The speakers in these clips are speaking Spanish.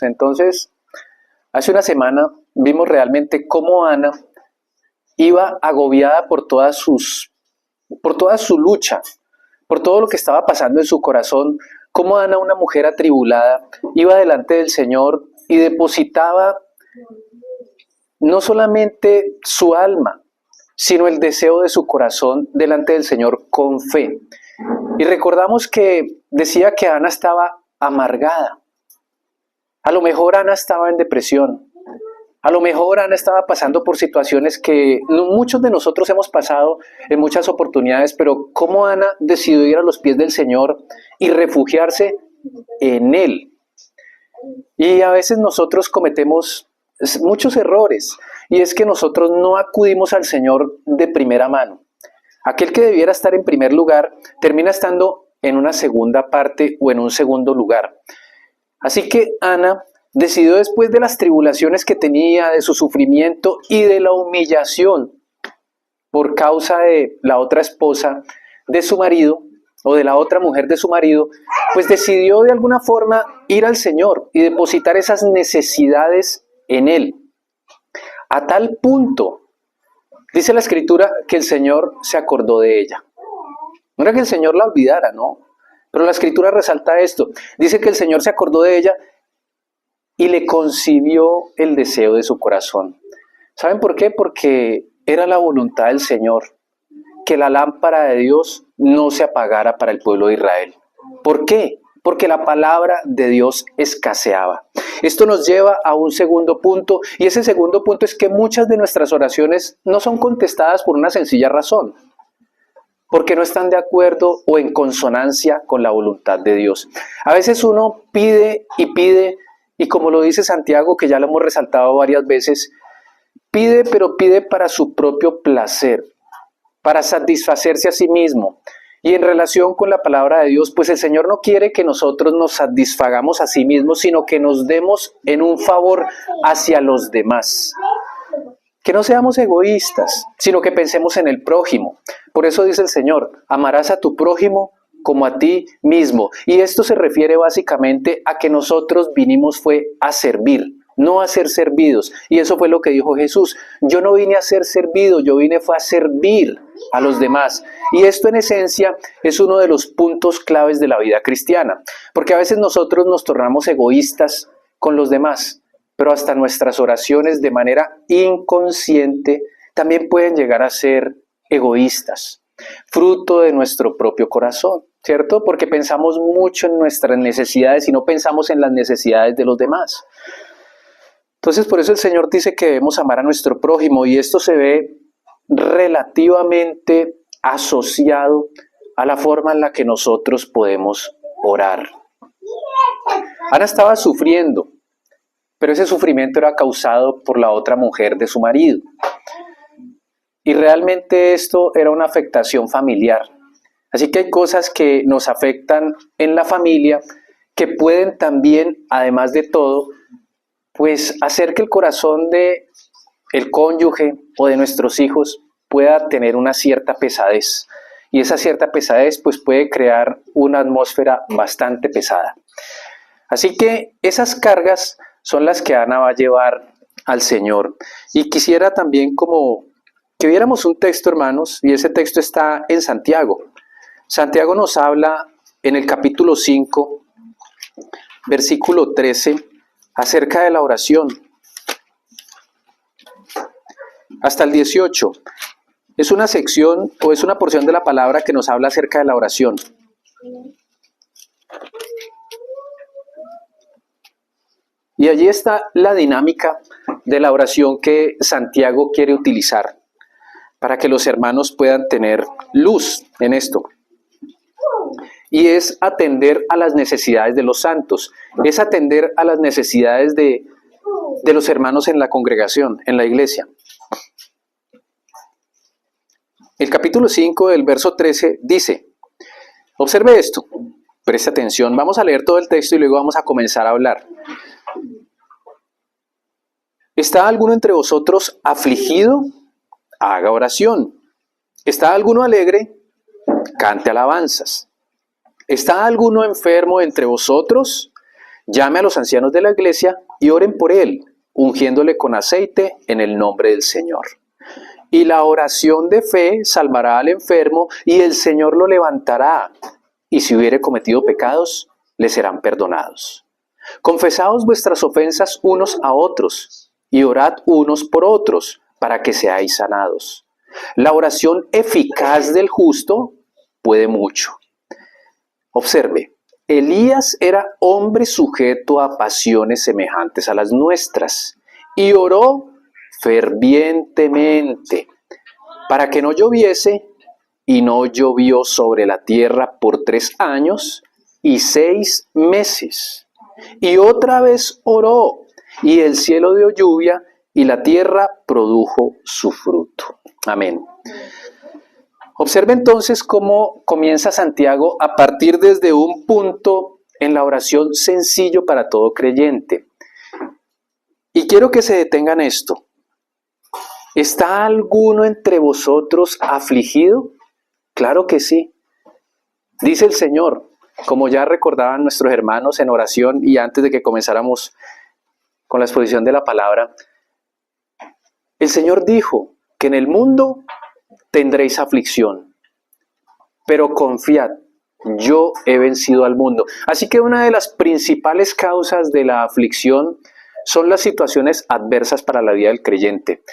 Entonces, hace una semana vimos realmente cómo Ana iba agobiada por toda su lucha, por todo lo que estaba pasando en su corazón, cómo Ana, una mujer atribulada, iba delante del Señor y depositaba no solamente su alma, sino el deseo de su corazón delante del Señor con fe. Y recordamos que decía que Ana estaba amargada. A lo mejor Ana estaba en depresión. A lo mejor Ana estaba pasando por situaciones que muchos de nosotros hemos pasado en muchas oportunidades, pero cómo Ana decidió ir a los pies del Señor y refugiarse en Él. Y a veces nosotros cometemos muchos errores, y es que nosotros no acudimos al Señor de primera mano. Aquel que debiera estar en primer lugar termina estando en una segunda parte o en un segundo lugar. Así que Ana decidió, después de las tribulaciones que tenía, de su sufrimiento y de la humillación por causa de la otra esposa de su marido o de la otra mujer de su marido, pues decidió de alguna forma ir al Señor y depositar esas necesidades en Él. A tal punto, dice la Escritura, que el Señor se acordó de ella. No era que el Señor la olvidara, no. Pero la Escritura resalta esto. Dice que el Señor se acordó de ella y le concibió el deseo de su corazón. ¿Saben por qué? Porque era la voluntad del Señor que la lámpara de Dios no se apagara para el pueblo de Israel. ¿Por qué? Porque la palabra de Dios escaseaba. Esto nos lleva a un segundo punto, y ese segundo punto es que muchas de nuestras oraciones no son contestadas por una sencilla razón, porque no están de acuerdo o en consonancia con la voluntad de Dios. A veces uno pide, y como lo dice Santiago, que ya lo hemos resaltado varias veces, pide, pero pide para su propio placer, para satisfacerse a sí mismo. Y en relación con la palabra de Dios, pues el Señor no quiere que nosotros nos satisfagamos a sí mismos, sino que nos demos en un favor hacia los demás. Que no seamos egoístas, sino que pensemos en el prójimo. Por eso dice el Señor, amarás a tu prójimo como a ti mismo. Y esto se refiere básicamente a que nosotros vinimos fue a servir, no a ser servidos. Y eso fue lo que dijo Jesús. Yo no vine a ser servido, yo vine fue a servir a los demás. Y esto en esencia es uno de los puntos claves de la vida cristiana. Porque a veces nosotros nos tornamos egoístas con los demás, pero hasta nuestras oraciones de manera inconsciente también pueden llegar a ser egoístas, fruto de nuestro propio corazón, ¿cierto? Porque pensamos mucho en nuestras necesidades y no pensamos en las necesidades de los demás. Entonces, por eso el Señor dice que debemos amar a nuestro prójimo, y esto se ve relativamente asociado a la forma en la que nosotros podemos orar. Ana estaba sufriendo, pero ese sufrimiento era causado por la otra mujer de su marido. Y realmente esto era una afectación familiar. Así que hay cosas que nos afectan en la familia que pueden también, además de todo, pues hacer que el corazón de el cónyuge o de nuestros hijos pueda tener una cierta pesadez. Y esa cierta pesadez pues puede crear una atmósfera bastante pesada. Así que esas cargas son las que Ana va a llevar al Señor. Y quisiera también como que viéramos un texto, hermanos, y ese texto está en Santiago. Santiago nos habla en el capítulo 5, versículo 13, acerca de la oración. Hasta el 18. Es una sección o es una porción de la palabra que nos habla acerca de la oración. Y allí está la dinámica de la oración que Santiago quiere utilizar para que los hermanos puedan tener luz en esto. Y es atender a las necesidades de los santos, es atender a las necesidades de los hermanos en la congregación, en la iglesia. El capítulo 5 del verso 13 dice, observe esto, preste atención, vamos a leer todo el texto y luego vamos a comenzar a hablar. ¿Está alguno entre vosotros afligido? Haga oración. ¿Está alguno alegre? Cante alabanzas. ¿Está alguno enfermo entre vosotros? llame a los ancianos de la iglesia y oren por él, ungiéndole con aceite en el nombre del Señor. Y la oración de fe salvará al enfermo y el Señor lo levantará. Y si hubiere cometido pecados, le serán perdonados. Confesaos vuestras ofensas unos a otros y orad unos por otros para que seáis sanados. La oración eficaz del justo puede mucho. Observe, Elías era hombre sujeto a pasiones semejantes a las nuestras y oró fervientemente para que no lloviese, y no llovió sobre la tierra por 3 años y 6 meses. Y otra vez oró, y el cielo dio lluvia, y la tierra produjo su fruto. Amén. Observe entonces cómo comienza Santiago a partir desde un punto en la oración sencillo para todo creyente. Y quiero que se detengan esto. ¿Está alguno entre vosotros afligido? Claro que sí. Dice el Señor, como ya recordaban nuestros hermanos en oración y antes de que comenzáramos con la exposición de la palabra, el Señor dijo que en el mundo tendréis aflicción, pero confiad, yo he vencido al mundo. Así que una de las principales causas de la aflicción son las situaciones adversas para la vida del creyente.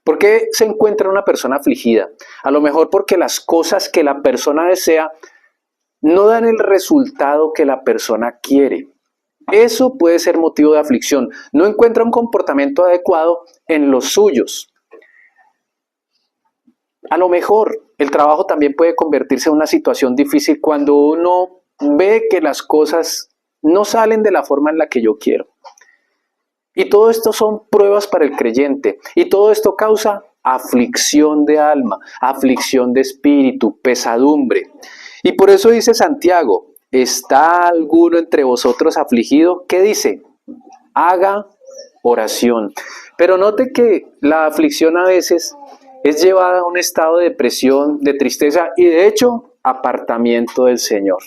¿Por qué se encuentra una persona afligida? A lo mejor porque las cosas que la persona desea no dan el resultado que la persona quiere. Eso puede ser motivo de aflicción. No encuentra un comportamiento adecuado en los suyos. A lo mejor el trabajo también puede convertirse en una situación difícil cuando uno ve que las cosas no salen de la forma en la que yo quiero. Y todo esto son pruebas para el creyente. Y todo esto causa aflicción de alma, aflicción de espíritu, pesadumbre. Y por eso dice Santiago, ¿está alguno entre vosotros afligido? ¿Qué dice? Haga oración. Pero note que la aflicción a veces es llevada a un estado de depresión, de tristeza y de hecho, apartamiento del Señor.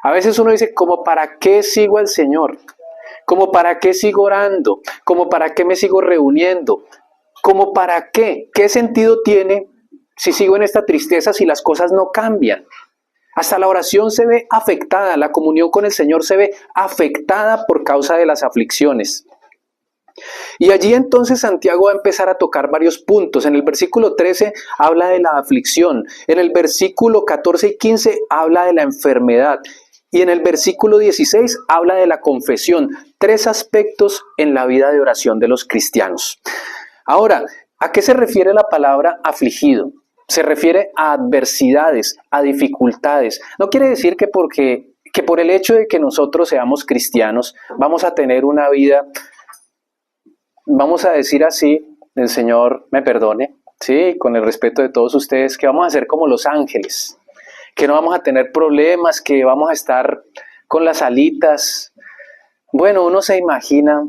A veces uno dice, ¿cómo para qué sigo al Señor? ¿Cómo para qué sigo orando? ¿Cómo para qué me sigo reuniendo? ¿Cómo para qué? ¿Qué sentido tiene si sigo en esta tristeza si las cosas no cambian? Hasta la oración se ve afectada, la comunión con el Señor se ve afectada por causa de las aflicciones. Y allí entonces Santiago va a empezar a tocar varios puntos. En el versículo 13 habla de la aflicción, en el versículo 14 y 15 habla de la enfermedad y en el versículo 16 habla de la confesión. 3 aspectos en la vida de oración de los cristianos. Ahora, ¿a qué se refiere la palabra afligido? Se refiere a adversidades, a dificultades. No quiere decir que por el hecho de que nosotros seamos cristianos vamos a tener una vida, vamos a decir así, el Señor me perdone, sí, con el respeto de todos ustedes, que vamos a ser como los ángeles, que no vamos a tener problemas, que vamos a estar con las alitas. Bueno, uno se imagina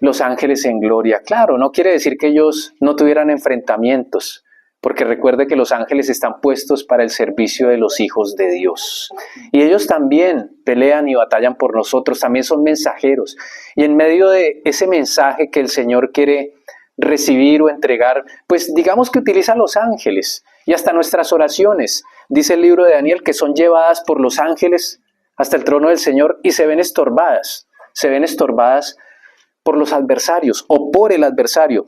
los ángeles en gloria. Claro, no quiere decir que ellos no tuvieran enfrentamientos, porque recuerde que los ángeles están puestos para el servicio de los hijos de Dios. Y ellos también pelean y batallan por nosotros, también son mensajeros. Y en medio de ese mensaje que el Señor quiere recibir o entregar, pues digamos que utiliza a los ángeles y hasta nuestras oraciones. Dice el libro de Daniel que son llevadas por los ángeles hasta el trono del Señor y se ven estorbadas por los adversarios o por el adversario.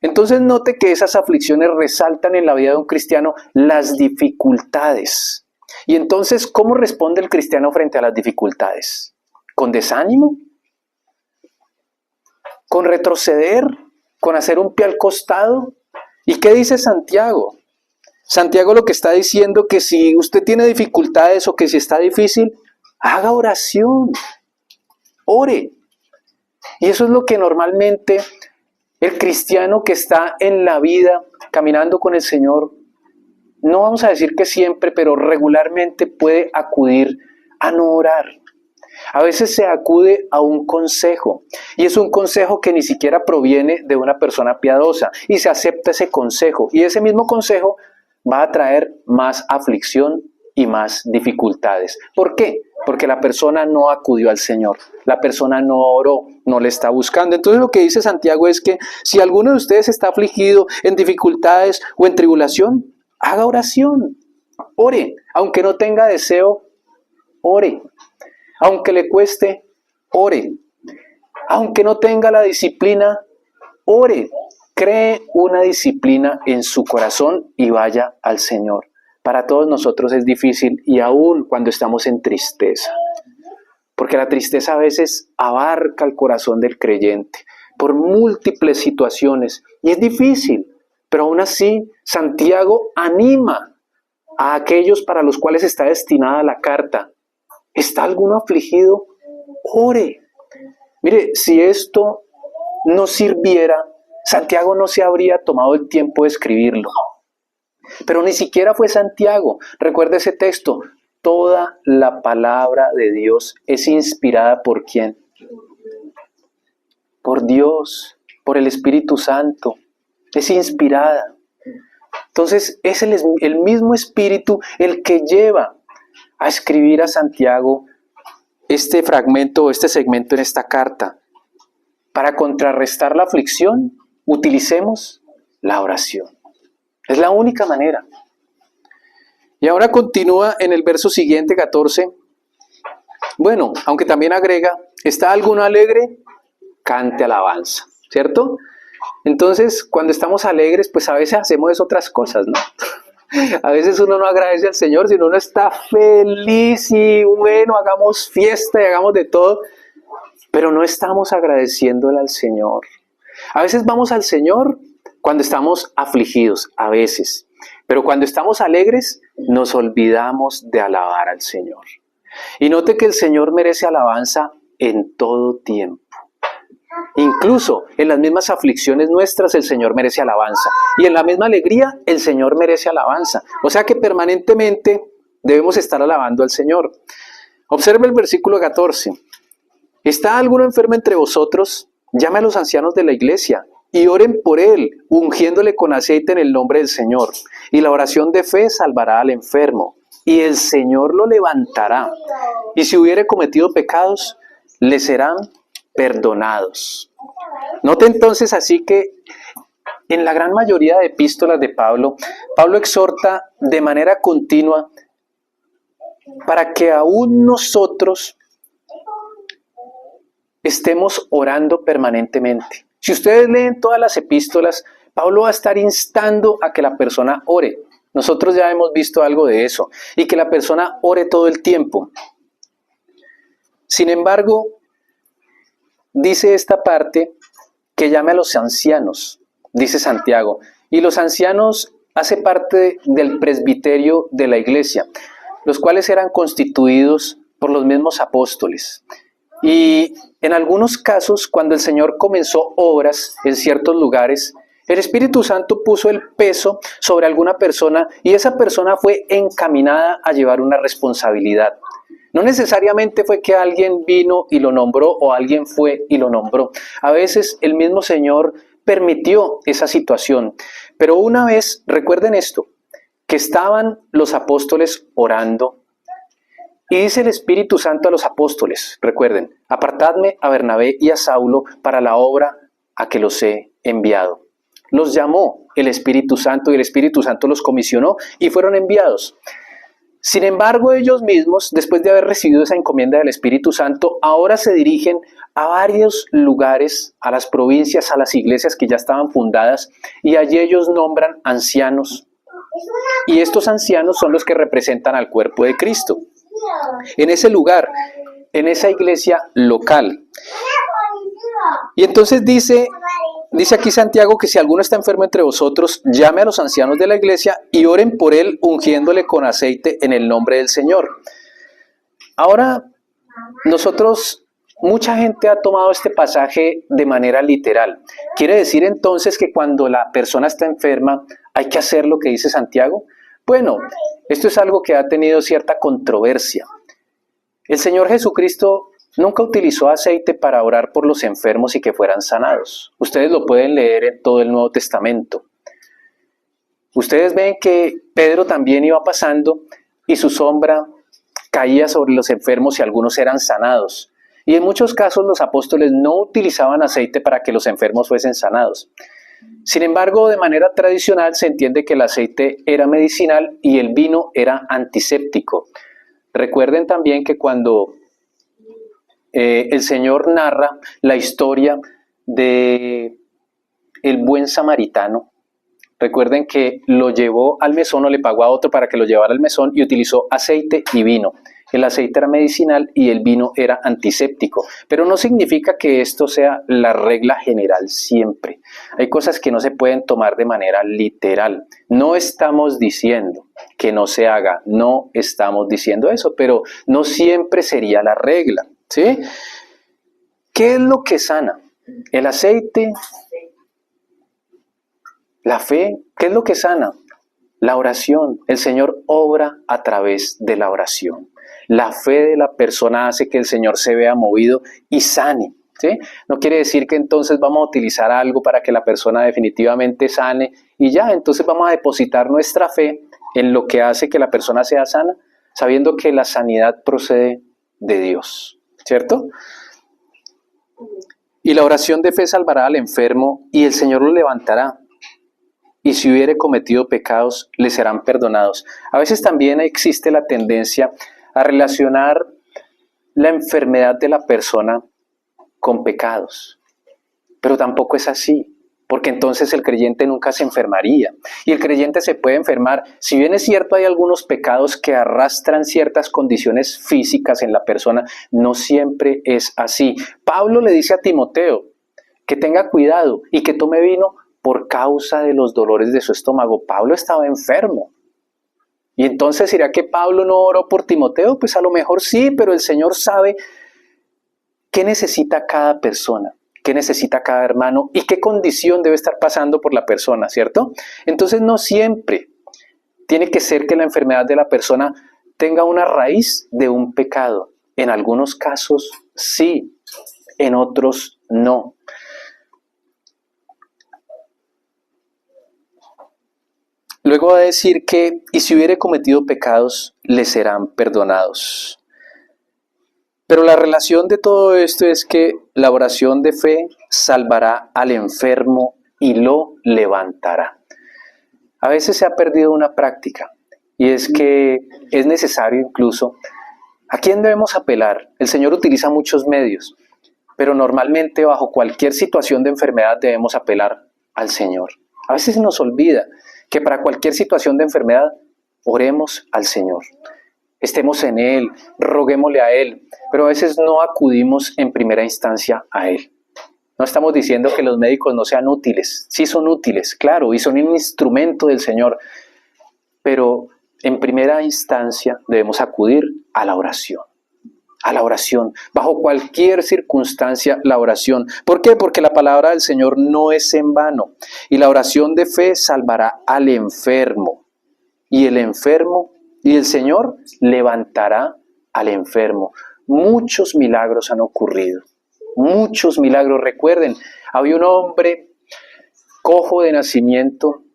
Entonces note que esas aflicciones resaltan en la vida de un cristiano las dificultades. Y entonces, ¿cómo responde el cristiano frente a las dificultades? ¿Con desánimo? ¿Con retroceder? ¿Con hacer un pie al costado? ¿Y qué dice Santiago? Santiago lo que está diciendo que si usted tiene dificultades o que si está difícil, haga oración, ore. Y eso es lo que normalmente el cristiano que está en la vida caminando con el Señor, no vamos a decir que siempre, pero regularmente puede acudir a no orar. A veces se acude a un consejo y es un consejo que ni siquiera proviene de una persona piadosa y se acepta ese consejo y ese mismo consejo va a traer más aflicción y más dificultades. ¿Por qué? porque la persona no acudió al Señor, la persona no oró, no le está buscando. Entonces lo que dice Santiago es que si alguno de ustedes está afligido en dificultades o en tribulación, haga oración, ore, aunque no tenga deseo, ore, aunque le cueste, ore, aunque no tenga la disciplina, ore, cree una disciplina en su corazón y vaya al Señor. Para todos nosotros es difícil y aún cuando estamos en tristeza, porque la tristeza a veces abarca el corazón del creyente por múltiples situaciones y es difícil, pero aún así Santiago anima a aquellos para los cuales está destinada la carta. ¿Está alguno afligido? Ore. Mire, si esto no sirviera, Santiago no se habría tomado el tiempo de escribirlo. Pero ni siquiera fue Santiago. Recuerda ese texto. Toda la palabra de Dios es inspirada ¿por quién? Por Dios, por el Espíritu Santo. Es inspirada. Entonces es el mismo Espíritu el que lleva a escribir a Santiago este fragmento, este segmento en esta carta. Para contrarrestar la aflicción, utilicemos la oración. Es la única manera. Y ahora continúa en el verso siguiente, 14. Bueno, aunque también agrega, ¿está alguno alegre? Cante alabanza, ¿cierto? Entonces, cuando estamos alegres, pues a veces hacemos otras cosas, ¿no? A veces uno no agradece al Señor, sino uno está feliz y bueno, hagamos fiesta y hagamos de todo, pero no estamos agradeciéndole al Señor. A veces vamos al Señor cuando estamos afligidos, a veces, pero cuando estamos alegres nos olvidamos de alabar al Señor. Y note que el Señor merece alabanza en todo tiempo. Incluso en las mismas aflicciones nuestras el Señor merece alabanza. Y en la misma alegría el Señor merece alabanza. O sea que permanentemente debemos estar alabando al Señor. Observe el versículo 14. ¿Está alguno enfermo entre vosotros? Llame a los ancianos de la iglesia y oren por él, ungiéndole con aceite en el nombre del Señor. Y la oración de fe salvará al enfermo, y el Señor lo levantará. Y si hubiere cometido pecados, le serán perdonados. Note entonces así que en la gran mayoría de epístolas de Pablo, Pablo exhorta de manera continua para que aún nosotros estemos orando permanentemente. Si ustedes leen todas las epístolas, Pablo va a estar instando a que la persona ore. Nosotros ya hemos visto algo de eso, y que la persona ore todo el tiempo. Sin embargo, dice esta parte que llame a los ancianos, dice Santiago, y los ancianos hace parte del presbiterio de la iglesia, los cuales eran constituidos por los mismos apóstoles. Y en algunos casos, cuando el Señor comenzó obras en ciertos lugares, el Espíritu Santo puso el peso sobre alguna persona y esa persona fue encaminada a llevar una responsabilidad. No necesariamente fue que alguien vino y lo nombró o alguien fue y lo nombró. A veces el mismo Señor permitió esa situación. Pero una vez, recuerden esto, que estaban los apóstoles orando y dice el Espíritu Santo a los apóstoles, recuerden, apartadme a Bernabé y a Saulo para la obra a que los he enviado. Los llamó el Espíritu Santo y el Espíritu Santo los comisionó y fueron enviados. Sin embargo, ellos mismos, después de haber recibido esa encomienda del Espíritu Santo, ahora se dirigen a varios lugares, a las provincias, a las iglesias que ya estaban fundadas, y allí ellos nombran ancianos. Y estos ancianos son los que representan al cuerpo de Cristo. En ese lugar, en esa iglesia local. Y entonces dice aquí Santiago que si alguno está enfermo entre vosotros, llame a los ancianos de la iglesia y oren por él, ungiéndole con aceite en el nombre del Señor. Ahora, mucha gente ha tomado este pasaje de manera literal. ¿Quiere decir entonces que cuando la persona está enferma hay que hacer lo que dice Santiago? Bueno, esto es algo que ha tenido cierta controversia. El Señor Jesucristo nunca utilizó aceite para orar por los enfermos y que fueran sanados. Ustedes lo pueden leer en todo el Nuevo Testamento. Ustedes ven que Pedro también iba pasando y su sombra caía sobre los enfermos y algunos eran sanados. Y en muchos casos los apóstoles no utilizaban aceite para que los enfermos fuesen sanados. Sin embargo, de manera tradicional se entiende que el aceite era medicinal y el vino era antiséptico. Recuerden también que cuando el Señor narra la historia de el buen samaritano, recuerden que lo llevó al mesón o le pagó a otro para que lo llevara al mesón y utilizó aceite y vino. El aceite era medicinal y el vino era antiséptico, pero no significa que esto sea la regla general siempre. Hay cosas que no se pueden tomar de manera literal. No estamos diciendo que no se haga, no estamos diciendo eso, pero no siempre sería la regla, ¿sí? ¿Qué es lo que sana? El aceite, la fe. ¿Qué es lo que sana? La oración. El Señor obra a través de la oración. La fe de la persona hace que el Señor se vea movido y sane, ¿sí? No quiere decir que entonces vamos a utilizar algo para que la persona definitivamente sane y ya, entonces vamos a depositar nuestra fe en lo que hace que la persona sea sana, sabiendo que la sanidad procede de Dios, ¿cierto? Y la oración de fe salvará al enfermo y el Señor lo levantará. Y si hubiere cometido pecados, le serán perdonados. A veces también existe la tendencia a relacionar la enfermedad de la persona con pecados. Pero tampoco es así, porque entonces el creyente nunca se enfermaría. Y el creyente se puede enfermar. Si bien es cierto, hay algunos pecados que arrastran ciertas condiciones físicas en la persona, no siempre es así. Pablo le dice a Timoteo que tenga cuidado y que tome vino por causa de los dolores de su estómago. Pablo estaba enfermo. Y entonces, ¿será que Pablo no oró por Timoteo? Pues a lo mejor sí, pero el Señor sabe qué necesita cada persona, qué necesita cada hermano y qué condición debe estar pasando por la persona, ¿cierto? Entonces no siempre tiene que ser que la enfermedad de la persona tenga una raíz de un pecado. En algunos casos sí, en otros no. Luego va a decir que, y si hubiere cometido pecados, le serán perdonados. Pero la relación de todo esto es que la oración de fe salvará al enfermo y lo levantará. A veces se ha perdido una práctica, y es que es necesario incluso, ¿a quién debemos apelar? El Señor utiliza muchos medios, pero normalmente bajo cualquier situación de enfermedad debemos apelar al Señor. A veces se nos olvida que para cualquier situación de enfermedad, oremos al Señor. Estemos en Él, roguémosle a Él, pero a veces no acudimos en primera instancia a Él. No estamos diciendo que los médicos no sean útiles, sí son útiles, claro, y son un instrumento del Señor, pero en primera instancia debemos acudir a la oración. A la oración, bajo cualquier circunstancia, la oración. ¿Por qué? Porque la palabra del Señor no es en vano. Y la oración de fe salvará al enfermo. Y el Señor levantará al enfermo. Muchos milagros han ocurrido. Muchos milagros. Recuerden, había un hombre cojo de nacimiento,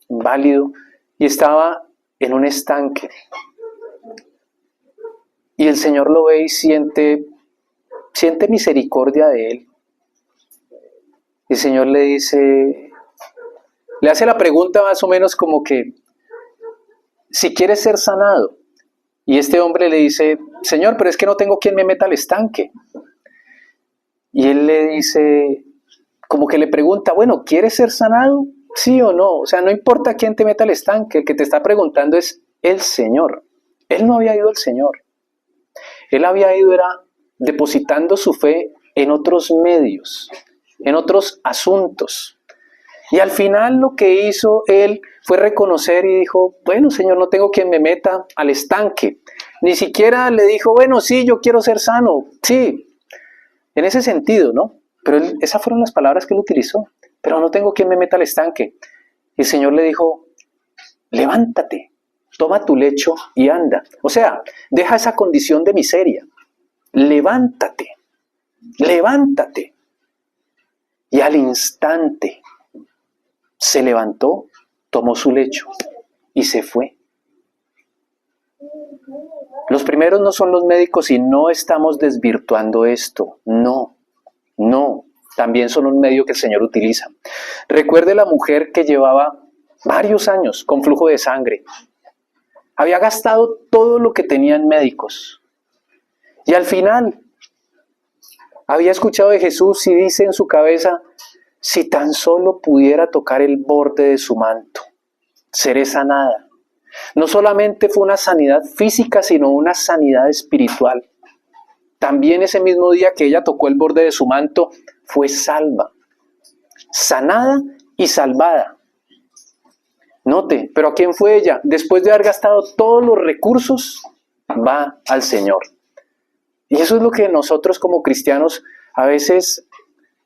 inválido, y estaba en un estanque. Y el Señor lo ve y siente misericordia de él. El Señor le dice, le hace la pregunta más o menos como que, si quieres ser sanado. Y este hombre le dice, Señor, pero es que no tengo quien me meta al estanque. Y él le dice, como que le pregunta, bueno, ¿quieres ser sanado? ¿Sí o no? O sea, no importa quién te meta al estanque, el que te está preguntando es el Señor. Él no había ido al Señor. Él había ido era depositando su fe en otros medios, en otros asuntos. Y al final lo que hizo él fue reconocer y dijo, bueno, Señor, no tengo quien me meta al estanque. Ni siquiera le dijo, bueno, sí, yo quiero ser sano. Sí, en ese sentido, ¿no? Pero esas fueron las palabras que él utilizó. Pero no tengo quien me meta al estanque. Y el Señor le dijo, levántate. Toma tu lecho y anda. O sea, deja esa condición de miseria. Levántate. Levántate. Y al instante se levantó, tomó su lecho y se fue. Los primeros no son los médicos y no estamos desvirtuando esto. No, no. También son un medio que el Señor utiliza. Recuerde la mujer que llevaba varios años con flujo de sangre. Había gastado todo lo que tenía en médicos. Y al final había escuchado de Jesús y dice en su cabeza, si tan solo pudiera tocar el borde de su manto, seré sanada. No solamente fue una sanidad física, sino una sanidad espiritual. También ese mismo día que ella tocó el borde de su manto, fue salva, sanada y salvada. Note, pero ¿a quién fue ella? Después de haber gastado todos los recursos, va al Señor. Y eso es lo que nosotros como cristianos a veces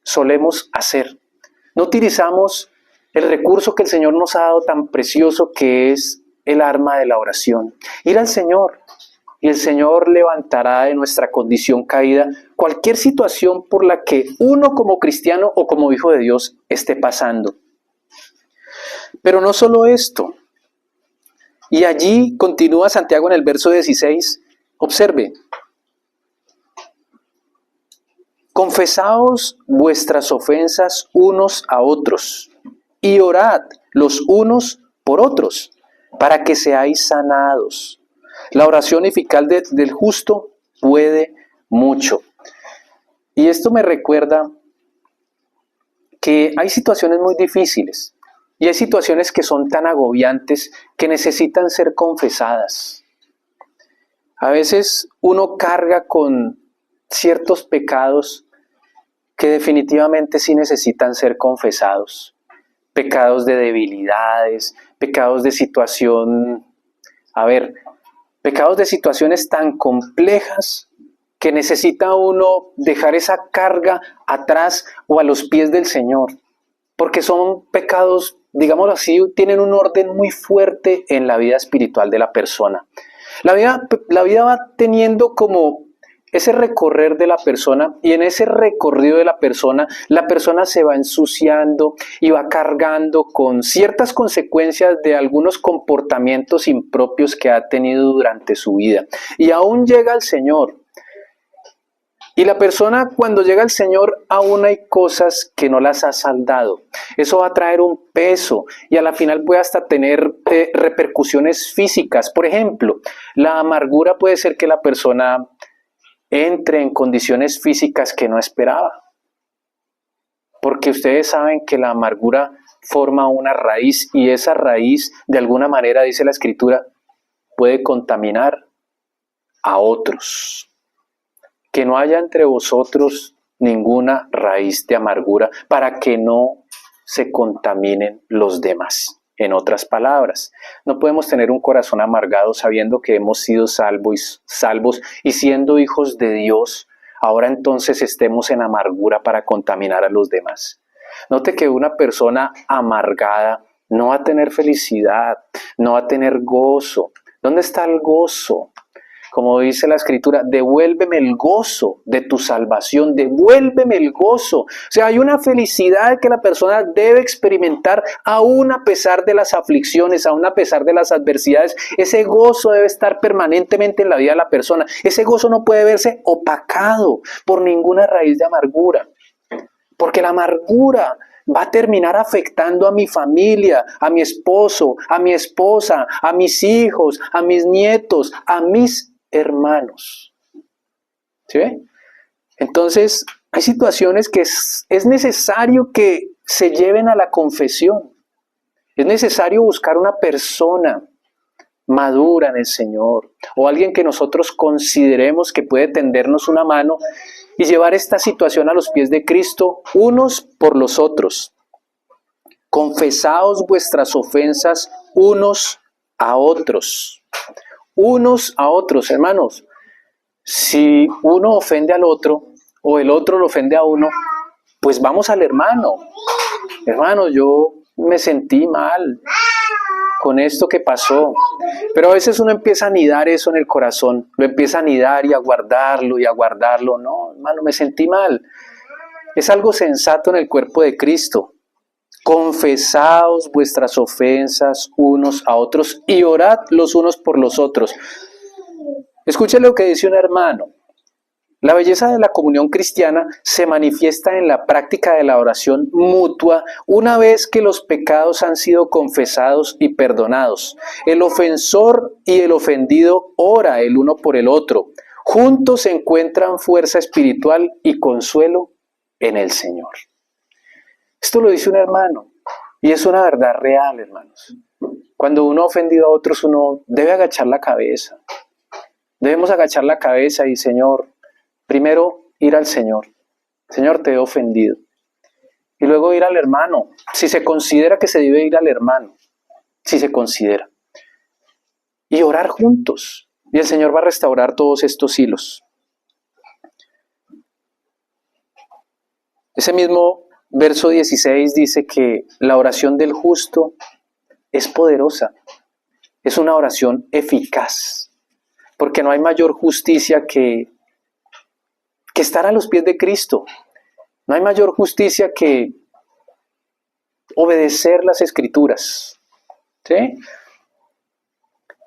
solemos hacer. No utilizamos el recurso que el Señor nos ha dado tan precioso que es el arma de la oración. Ir al Señor. Y el Señor levantará de nuestra condición caída cualquier situación por la que uno como cristiano o como hijo de Dios esté pasando. Pero no solo esto. Y allí continúa Santiago en el verso 16. Observe. Confesaos vuestras ofensas unos a otros y orad los unos por otros para que seáis sanados. La oración eficaz del justo puede mucho. Y esto me recuerda que hay situaciones muy difíciles y hay situaciones que son tan agobiantes que necesitan ser confesadas. A veces uno carga con ciertos pecados que definitivamente sí necesitan ser confesados. Pecados de debilidades, pecados de situación, pecados de situaciones tan complejas que necesita uno dejar esa carga atrás o a los pies del Señor. Porque son pecados, digámoslo así, tienen un orden muy fuerte en la vida espiritual de la persona. La vida va teniendo como ese recorrer de la persona y en ese recorrido de la persona se va ensuciando y va cargando con ciertas consecuencias de algunos comportamientos impropios que ha tenido durante su vida. Y aún llega al Señor. Y la persona cuando llega al Señor aún hay cosas que no las ha saldado. Eso va a traer un peso y a la final puede hasta tener repercusiones físicas. Por ejemplo, la amargura puede ser que la persona entre en condiciones físicas que no esperaba. Porque ustedes saben que la amargura forma una raíz y esa raíz, de alguna manera, dice la Escritura, puede contaminar a otros. Que no haya entre vosotros ninguna raíz de amargura para que no se contaminen los demás. En otras palabras, no podemos tener un corazón amargado sabiendo que hemos sido salvos y siendo hijos de Dios, ahora entonces estemos en amargura para contaminar a los demás. Note que una persona amargada no va a tener felicidad, no va a tener gozo. ¿Dónde está el gozo? Como dice la Escritura, devuélveme el gozo de tu salvación, devuélveme el gozo. O sea, hay una felicidad que la persona debe experimentar aún a pesar de las aflicciones, aún a pesar de las adversidades. Ese gozo debe estar permanentemente en la vida de la persona. Ese gozo no puede verse opacado por ninguna raíz de amargura. Porque la amargura va a terminar afectando a mi familia, a mi esposo, a mi esposa, a mis hijos, a mis nietos, a mis hermanos. ¿Sí ve? Entonces, hay situaciones que es necesario que se lleven a la confesión. Es necesario buscar una persona madura en el Señor o alguien que nosotros consideremos que puede tendernos una mano y llevar esta situación a los pies de Cristo unos por los otros. Confesaos vuestras ofensas unos a otros. Unos a otros, hermanos. Si uno ofende al otro o el otro lo ofende a uno, pues vamos al hermano. Hermano, yo me sentí mal con esto que pasó. Pero a veces uno empieza a anidar eso en el corazón. Lo empieza a anidar y a guardarlo y a guardarlo. No, hermano, me sentí mal. Es algo sensato en el cuerpo de Cristo. Confesaos vuestras ofensas unos a otros y orad los unos por los otros. Escuche lo que dice un hermano. La belleza de la comunión cristiana se manifiesta en la práctica de la oración mutua una vez que los pecados han sido confesados y perdonados. El ofensor y el ofendido ora el uno por el otro. Juntos se encuentran fuerza espiritual y consuelo en el Señor. Esto lo dice un hermano y es una verdad real, hermanos. Cuando uno ha ofendido a otros, uno debe agachar la cabeza. Debemos agachar la cabeza y, Señor, primero ir al Señor. Señor, te he ofendido. Y luego ir al hermano, si se considera que se debe ir al hermano, si se considera. Y orar juntos. Y el Señor va a restaurar todos estos hilos. Ese mismo verso 16 dice que la oración del justo es poderosa. Es una oración eficaz. Porque no hay mayor justicia que estar a los pies de Cristo. No hay mayor justicia que obedecer las Escrituras. ¿Sí?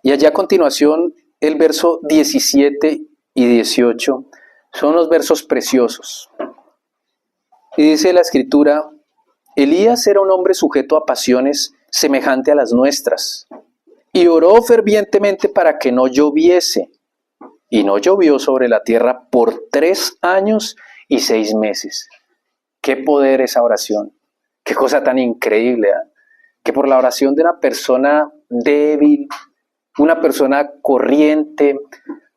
Y allá a continuación, el verso 17 y 18 son los versos preciosos. Y dice la Escritura: Elías era un hombre sujeto a pasiones semejante a las nuestras, y oró fervientemente para que no lloviese. Y no llovió sobre la tierra por 3 años y 6 meses. ¡Qué poder esa oración! ¡Qué cosa tan increíble! Que por la oración de una persona débil, una persona corriente,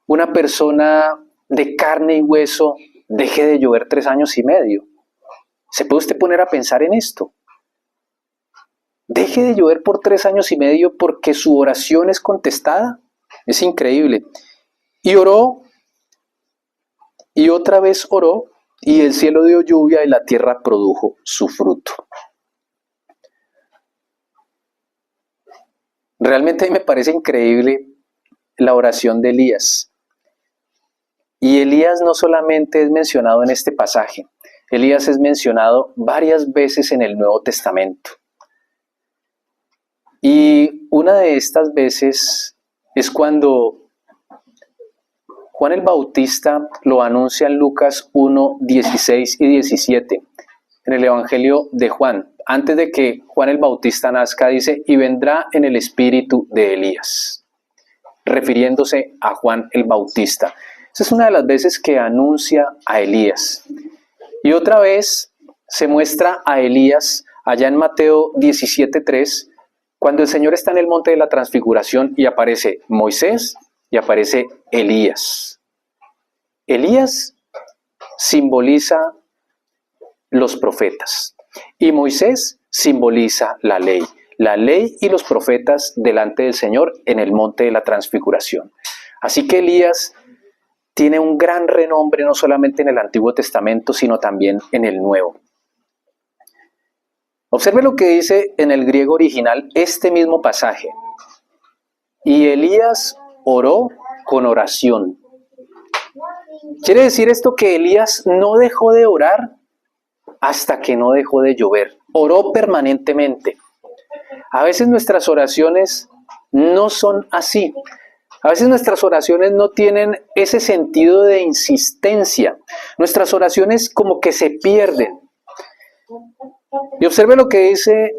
una persona de carne y hueso, deje de llover 3 años y medio. ¿Se puede usted poner a pensar en esto? Deje de llover por 3 años y medio porque su oración es contestada. Es increíble. Y oró, y otra vez oró, y el cielo dio lluvia y la tierra produjo su fruto. Realmente a mí me parece increíble la oración de Elías. Y Elías no solamente es mencionado en este pasaje, Elías es mencionado varias veces en el Nuevo Testamento. Y una de estas veces es cuando Juan el Bautista lo anuncia en Lucas 1, 16 y 17, en el Evangelio de Juan. Antes de que Juan el Bautista nazca, dice: y vendrá en el espíritu de Elías, refiriéndose a Juan el Bautista. Esa es una de las veces que anuncia a Elías. Y otra vez se muestra a Elías allá en Mateo 17:3, cuando el Señor está en el monte de la transfiguración y aparece Moisés y aparece Elías. Elías simboliza los profetas y Moisés simboliza la ley y los profetas delante del Señor en el monte de la transfiguración. Así que Elías tiene un gran renombre no solamente en el Antiguo Testamento, sino también en el Nuevo. Observe lo que dice en el griego original este mismo pasaje. Y Elías oró con oración. Quiere decir esto que Elías no dejó de orar hasta que no dejó de llover. Oró permanentemente. A veces nuestras oraciones no son así. A veces nuestras oraciones no tienen ese sentido de insistencia. Nuestras oraciones como que se pierden. Y observe lo que dice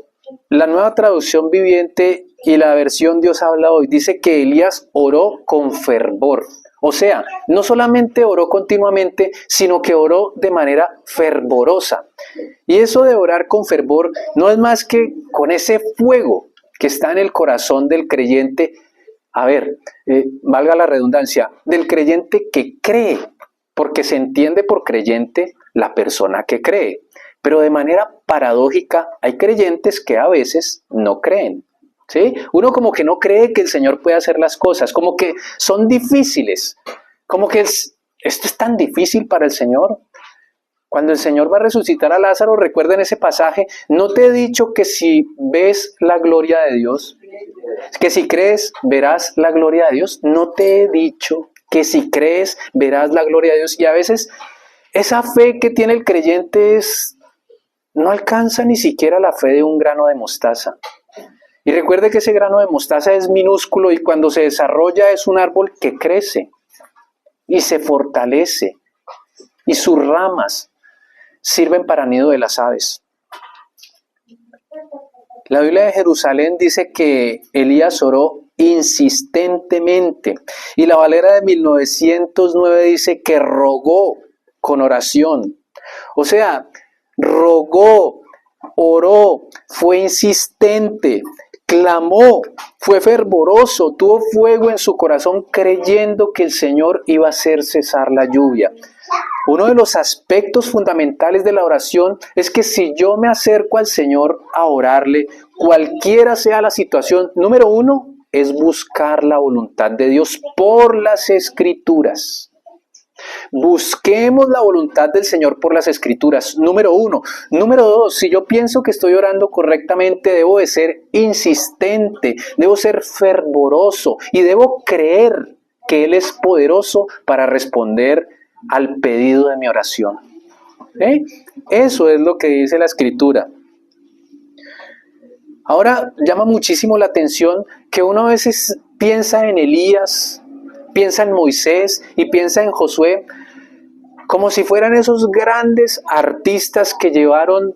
la Nueva Traducción Viviente y la versión Dios habla hoy. Dice que Elías oró con fervor. O sea, no solamente oró continuamente, sino que oró de manera fervorosa. Y eso de orar con fervor no es más que con ese fuego que está en el corazón del creyente. A ver, valga la redundancia, del creyente que cree, porque se entiende por creyente la persona que cree. Pero de manera paradójica hay creyentes que a veces no creen. ¿Sí? Uno como que no cree que el Señor puede hacer las cosas, como que son difíciles, como que esto es tan difícil para el Señor. Cuando el Señor va a resucitar a Lázaro, recuerden ese pasaje: ¿no te he dicho que si ves la gloria de Dios, que si crees verás la gloria de Dios? ¿No te he dicho que si crees verás la gloria de Dios? Y a veces esa fe que tiene el creyente no alcanza ni siquiera la fe de un grano de mostaza. Y recuerde que ese grano de mostaza es minúsculo y cuando se desarrolla es un árbol que crece. y se fortalece, y sus ramas sirven para nido de las aves. La Biblia de Jerusalén dice que Elías oró insistentemente, y la Valera de 1909 dice que rogó con oración. O sea, rogó, oró, fue insistente, clamó, fue fervoroso, tuvo fuego en su corazón creyendo que el Señor iba a hacer cesar la lluvia. Uno de los aspectos fundamentales de la oración es que si yo me acerco al Señor a orarle, cualquiera sea la situación, número uno, es buscar la voluntad de Dios por las Escrituras. Busquemos la voluntad del Señor por las Escrituras, número uno. Número dos, si yo pienso que estoy orando correctamente, debo de ser insistente, debo ser fervoroso y debo creer que Él es poderoso para responder al pedido de mi oración. Eso es lo que dice la Escritura. Ahora llama muchísimo la atención que uno a veces piensa en Elías, piensa en Moisés y piensa en Josué como si fueran esos grandes artistas que llevaron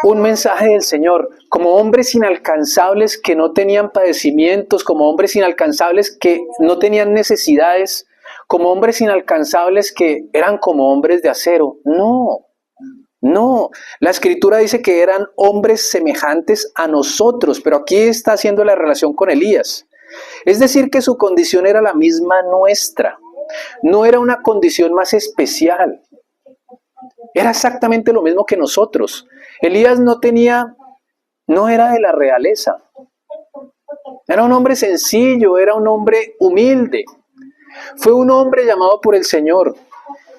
un mensaje del Señor, como hombres inalcanzables que no tenían padecimientos, como hombres inalcanzables que no tenían necesidades, como hombres inalcanzables que eran como hombres de acero. No, la Escritura dice que eran hombres semejantes a nosotros, pero aquí está haciendo la relación con Elías. Es decir, que su condición era la misma nuestra, no era una condición más especial, era exactamente lo mismo que nosotros. Elías no era de la realeza, era un hombre sencillo, era un hombre humilde, fue un hombre llamado por el Señor.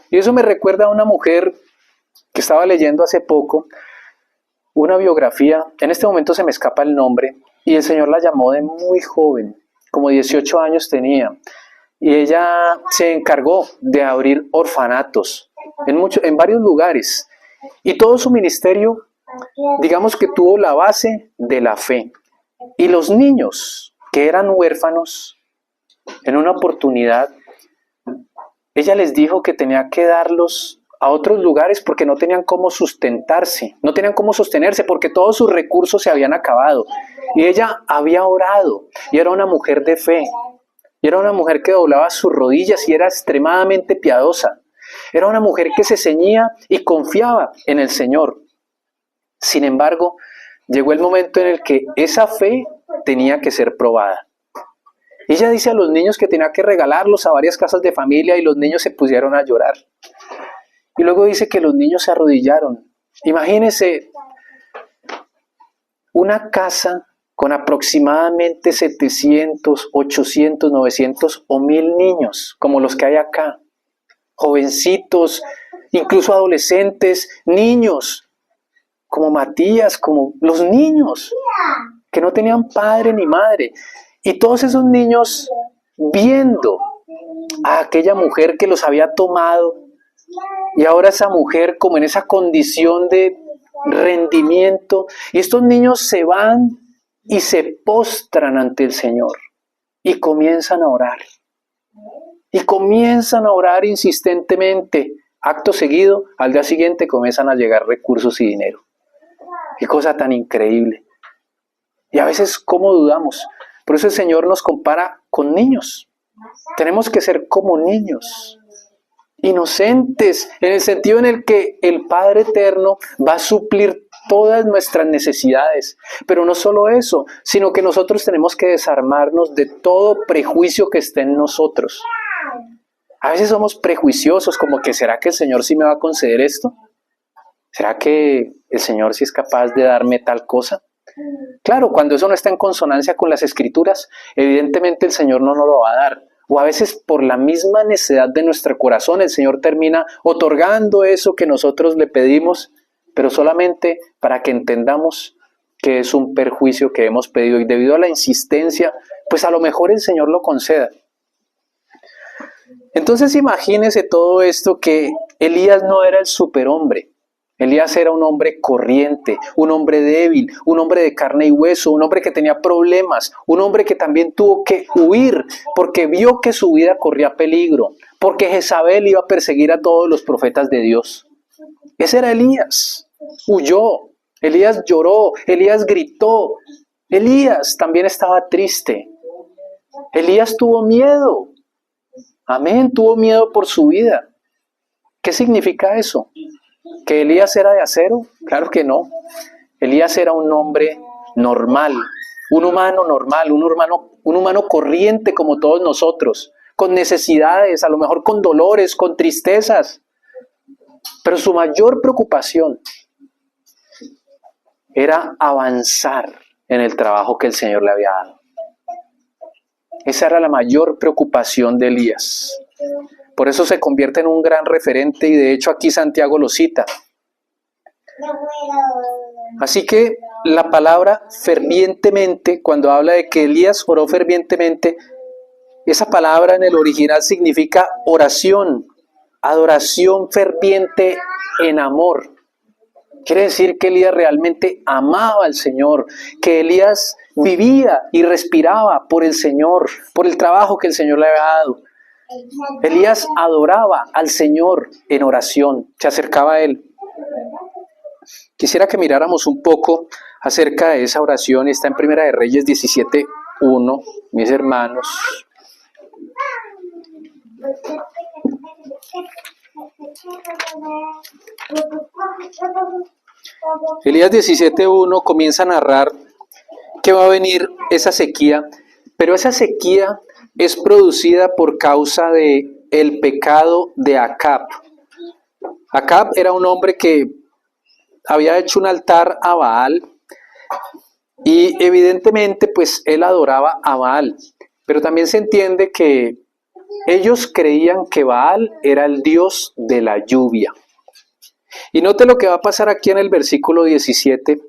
Y eso me recuerda a una mujer que estaba leyendo hace poco, una biografía, en este momento se me escapa el nombre, y el Señor la llamó de muy joven, como 18 años tenía, y ella se encargó de abrir orfanatos en varios lugares, y todo su ministerio, digamos que tuvo la base de la fe. Y los niños que eran huérfanos, en una oportunidad, ella les dijo que tenía que darlos a otros lugares porque no tenían cómo sustentarse, no tenían cómo sostenerse porque todos sus recursos se habían acabado. Y ella había orado y era una mujer de fe. Y era una mujer que doblaba sus rodillas y era extremadamente piadosa. Era una mujer que se ceñía y confiaba en el Señor. Sin embargo, llegó el momento en el que esa fe tenía que ser probada. Ella dice a los niños que tenía que regalarlos a varias casas de familia y los niños se pusieron a llorar. Y luego dice que los niños se arrodillaron. Imagínense una casa con aproximadamente 700, 800, 900 o 1000 niños, como los que hay acá. Jovencitos, incluso adolescentes, niños, como Matías, como los niños, que no tenían padre ni madre. Y todos esos niños viendo a aquella mujer que los había tomado, y ahora esa mujer como en esa condición de rendimiento, y estos niños se van y se postran ante el Señor y comienzan a orar. Y comienzan a orar insistentemente. Acto seguido, al día siguiente comienzan a llegar recursos y dinero. Qué cosa tan increíble. Y a veces, ¿cómo dudamos? Por eso el Señor nos compara con niños. Tenemos que ser como niños, inocentes, en el sentido en el que el Padre Eterno va a suplir todas nuestras necesidades. Pero no solo eso, sino que nosotros tenemos que desarmarnos de todo prejuicio que esté en nosotros. A veces somos prejuiciosos, como que ¿será que el Señor sí me va a conceder esto? ¿Será que el Señor sí es capaz de darme tal cosa? Claro, cuando eso no está en consonancia con las Escrituras, evidentemente el Señor no nos lo va a dar. O a veces por la misma necedad de nuestro corazón, el Señor termina otorgando eso que nosotros le pedimos, pero solamente para que entendamos que es un perjuicio que hemos pedido y debido a la insistencia, pues a lo mejor el Señor lo conceda. Entonces imagínese todo esto, que Elías no era el superhombre, Elías era un hombre corriente, un hombre débil, un hombre de carne y hueso, un hombre que tenía problemas, un hombre que también tuvo que huir porque vio que su vida corría peligro, porque Jezabel iba a perseguir a todos los profetas de Dios. Ese era Elías. Huyó, Elías lloró, Elías gritó, Elías también estaba triste. Elías tuvo miedo. Amén, tuvo miedo por su vida. ¿Qué significa eso? ¿Que Elías era de acero? Claro que no. Elías era un hombre normal, un humano normal, un humano corriente como todos nosotros, con necesidades, a lo mejor con dolores, con tristezas. Pero su mayor preocupación era avanzar en el trabajo que el Señor le había dado. Esa era la mayor preocupación de Elías. Por eso se convierte en un gran referente y de hecho aquí Santiago lo cita. Así que la palabra fervientemente, cuando habla de que Elías oró fervientemente, esa palabra en el original significa oración, adoración ferviente en amor. Quiere decir que Elías realmente amaba al Señor, que Elías vivía y respiraba por el Señor, por el trabajo que el Señor le había dado. Elías adoraba al Señor en oración, se acercaba a Él. Quisiera que miráramos un poco acerca de esa oración. Está en Primera de Reyes 17:1, mis hermanos. Elías 17:1 comienza a narrar que va a venir esa sequía, pero esa sequía es producida por causa de el pecado de Acab. Acab era un hombre que había hecho un altar a Baal y evidentemente pues él adoraba a Baal, pero también se entiende que ellos creían que Baal era el dios de la lluvia. Y note lo que va a pasar aquí en el versículo 17,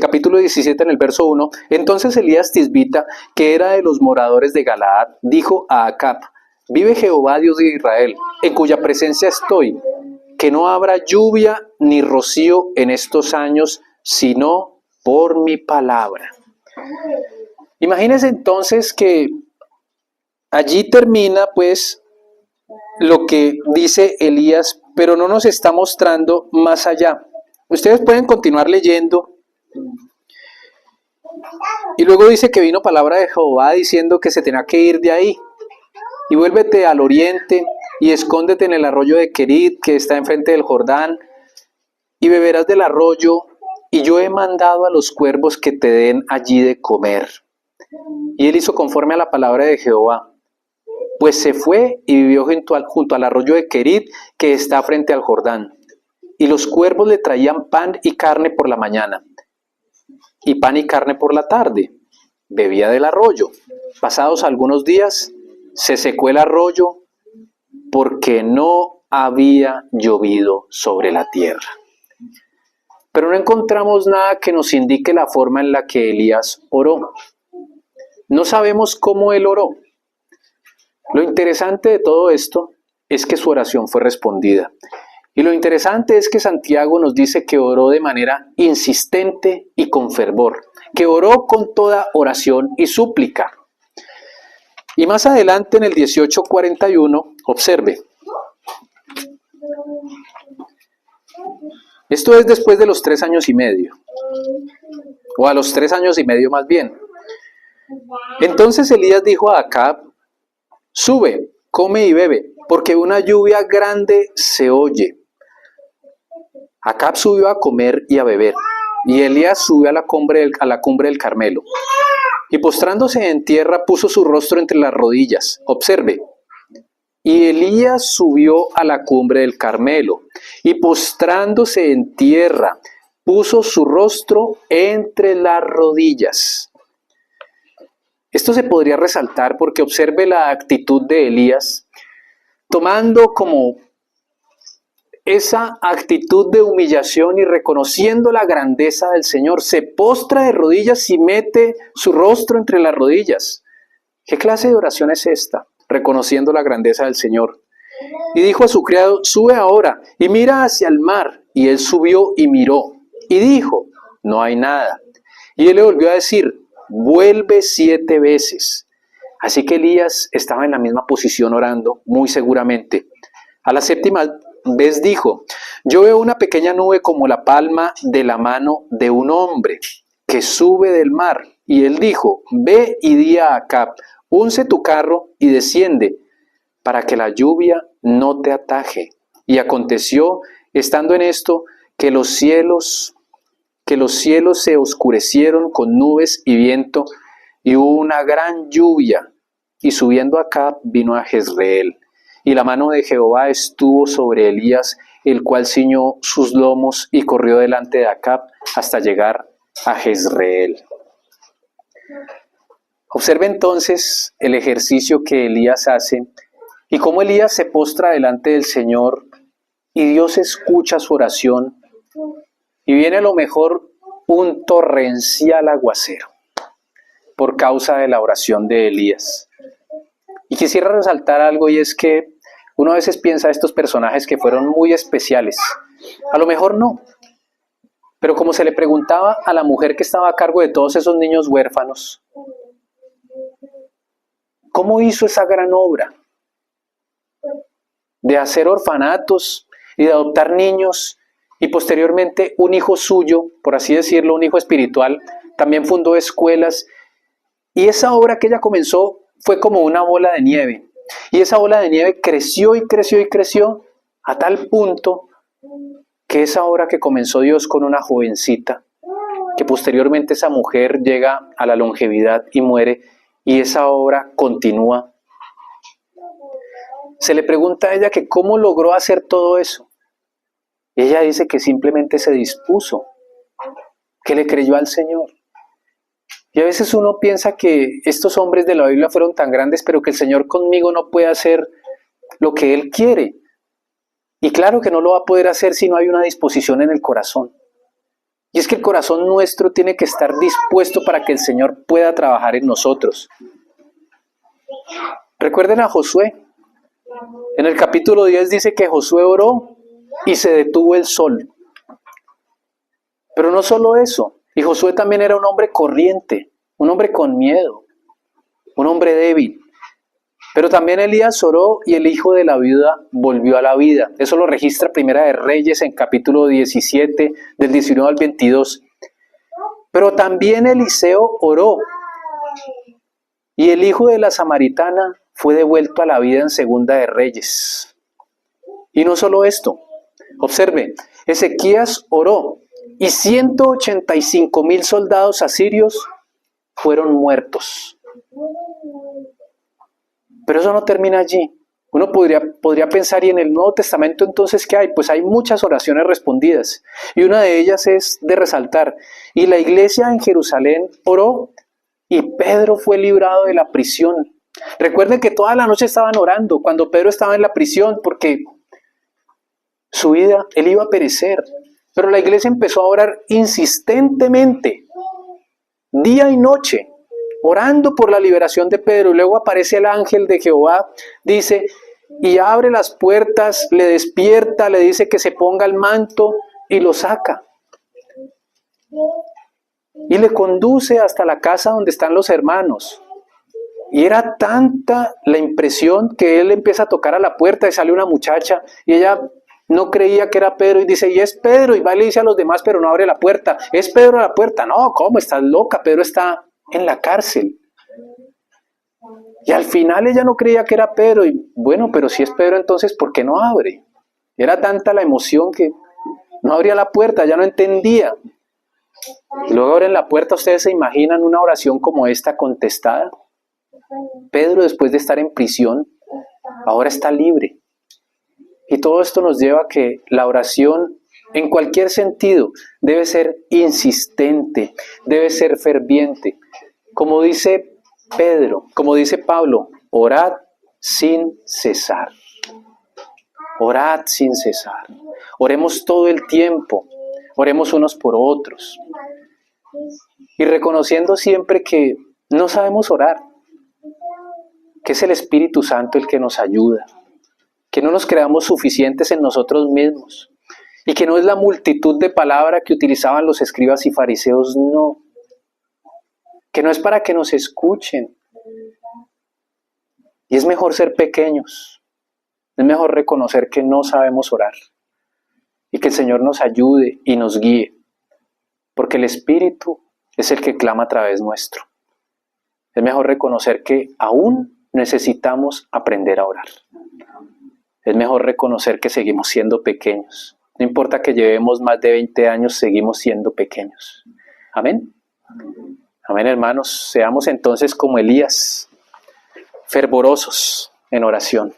capítulo 17 en el verso 1. Entonces Elías Tisbita, que era de los moradores de Galaad, dijo a Acab: vive Jehová Dios de Israel, en cuya presencia estoy, que no habrá lluvia ni rocío en estos años, sino por mi palabra. Imagínense entonces que allí termina pues lo que dice Elías, pero no nos está mostrando más allá. Ustedes pueden continuar leyendo. Y luego dice que vino palabra de Jehová diciendo que se tenía que ir de ahí. Y vuélvete al oriente y escóndete en el arroyo de Querit, que está enfrente del Jordán, y beberás del arroyo, y yo he mandado a los cuervos que te den allí de comer. Y él hizo conforme a la palabra de Jehová. Pues se fue y vivió junto al arroyo de Querit, que está frente al Jordán. Y los cuervos le traían pan y carne por la mañana, y pan y carne por la tarde. Bebía del arroyo. Pasados algunos días, se secó el arroyo, porque no había llovido sobre la tierra. Pero no encontramos nada que nos indique la forma en la que Elías oró. No sabemos cómo él oró. Lo interesante de todo esto es que su oración fue respondida. Y lo interesante es que Santiago nos dice que oró de manera insistente y con fervor, que oró con toda oración y súplica. Y más adelante en el 18:41, observe. Esto es después de los 3 años y medio, o a los 3 años y medio más bien. Entonces Elías dijo a Acab: sube, come y bebe, porque una lluvia grande se oye. Acab subió a comer y a beber, y Elías subió a la cumbre del Carmelo. Y postrándose en tierra puso su rostro entre las rodillas. Observe. Y Elías subió a la cumbre del Carmelo, y postrándose en tierra puso su rostro entre las rodillas. Esto se podría resaltar porque observe la actitud de Elías, tomando como esa actitud de humillación y reconociendo la grandeza del Señor. Se postra de rodillas y mete su rostro entre las rodillas. ¿Qué clase de oración es esta? Reconociendo la grandeza del Señor. Y dijo a su criado: sube ahora y mira hacia el mar y él subió y miró, y dijo, no hay nada. Y él le volvió a decir, vuelve 7 veces. Así que Elías estaba en la misma posición orando, muy seguramente. A la 7ª vez dijo, yo veo una pequeña nube como la palma de la mano de un hombre que sube del mar. Y él dijo, ve y di a Acab, unce tu carro y desciende, para que la lluvia no te ataje. Y aconteció, estando en esto, que los cielos se oscurecieron con nubes y viento, y hubo una gran lluvia. Y subiendo Acab vino a Jezreel. Y la mano de Jehová estuvo sobre Elías, el cual ciñó sus lomos y corrió delante de Acab hasta llegar a Jezreel. Observe entonces el ejercicio que Elías hace y cómo Elías se postra delante del Señor y Dios escucha su oración y viene lo mejor, un torrencial aguacero por causa de la oración de Elías. Y quisiera resaltar algo, y es que uno a veces piensa estos personajes que fueron muy especiales. A lo mejor no, pero como se le preguntaba a la mujer que estaba a cargo de todos esos niños huérfanos, ¿cómo hizo esa gran obra de hacer orfanatos y de adoptar niños y posteriormente un hijo suyo, por así decirlo, un hijo espiritual, también fundó escuelas? Y esa obra que ella comenzó fue como una bola de nieve. Y esa bola de nieve creció y creció y creció a tal punto que esa obra que comenzó Dios con una jovencita, que posteriormente esa mujer llega a la longevidad y muere, y esa obra continúa. Se le pregunta a ella que cómo logró hacer todo eso. Ella dice que simplemente se dispuso, que le creyó al Señor. Y a veces uno piensa que estos hombres de la Biblia fueron tan grandes, pero que el Señor conmigo no puede hacer lo que Él quiere. Y claro que no lo va a poder hacer si no hay una disposición en el corazón. Y es que el corazón nuestro tiene que estar dispuesto para que el Señor pueda trabajar en nosotros. Recuerden a Josué. En el capítulo 10 dice que Josué oró y se detuvo el sol. Pero no solo eso. Y Josué también era un hombre corriente, un hombre con miedo, un hombre débil. Pero también Elías oró y el hijo de la viuda volvió a la vida. Eso lo registra Primera de Reyes en capítulo 17, del 19 al 22. Pero también Eliseo oró y el hijo de la samaritana fue devuelto a la vida en Segunda de Reyes. Y no solo esto, observe, Ezequías oró y 185,000 soldados asirios fueron muertos. Pero eso no termina allí. Uno podría pensar, ¿y en el Nuevo Testamento entonces qué hay? Pues hay muchas oraciones respondidas. Y una de ellas es de resaltar. Y la iglesia en Jerusalén oró y Pedro fue librado de la prisión. Recuerden que toda la noche estaban orando cuando Pedro estaba en la prisión porque su vida, él iba a perecer. Pero la iglesia empezó a orar insistentemente, día y noche, orando por la liberación de Pedro. Y luego aparece el ángel de Jehová, dice, y abre las puertas, le despierta, le dice que se ponga el manto y lo saca. Y le conduce hasta la casa donde están los hermanos. Y era tanta la impresión que él empieza a tocar a la puerta y sale una muchacha y ella no creía que era Pedro y dice, y es Pedro, y va y le dice a los demás, pero no abre la puerta. ¿Es Pedro a la puerta? No, ¿cómo? Estás loca, Pedro está en la cárcel. Y al final ella no creía que era Pedro, y bueno, pero si es Pedro, entonces ¿por qué no abre? Era tanta la emoción que no abría la puerta, ya no entendía. Y luego abren la puerta, ¿ustedes se imaginan una oración como esta contestada? Pedro, después de estar en prisión, ahora está libre. Y todo esto nos lleva a que la oración, en cualquier sentido, debe ser insistente, debe ser ferviente. Como dice Pedro, como dice Pablo, orad sin cesar. Orad sin cesar. Oremos todo el tiempo, oremos unos por otros. Y reconociendo siempre que no sabemos orar, que es el Espíritu Santo el que nos ayuda, que no nos creamos suficientes en nosotros mismos Y que no es la multitud de palabras que utilizaban los escribas y fariseos, no. Que no es para que nos escuchen. Y es mejor ser pequeños. Es mejor reconocer que no sabemos orar. Y que el Señor nos ayude y nos guíe. Porque el Espíritu es el que clama a través nuestro. Es mejor reconocer que aún necesitamos aprender a orar. Es mejor reconocer que seguimos siendo pequeños. No importa que llevemos más de 20 años, seguimos siendo pequeños. Amén. Amén, hermanos. Seamos entonces como Elías, fervorosos en oración.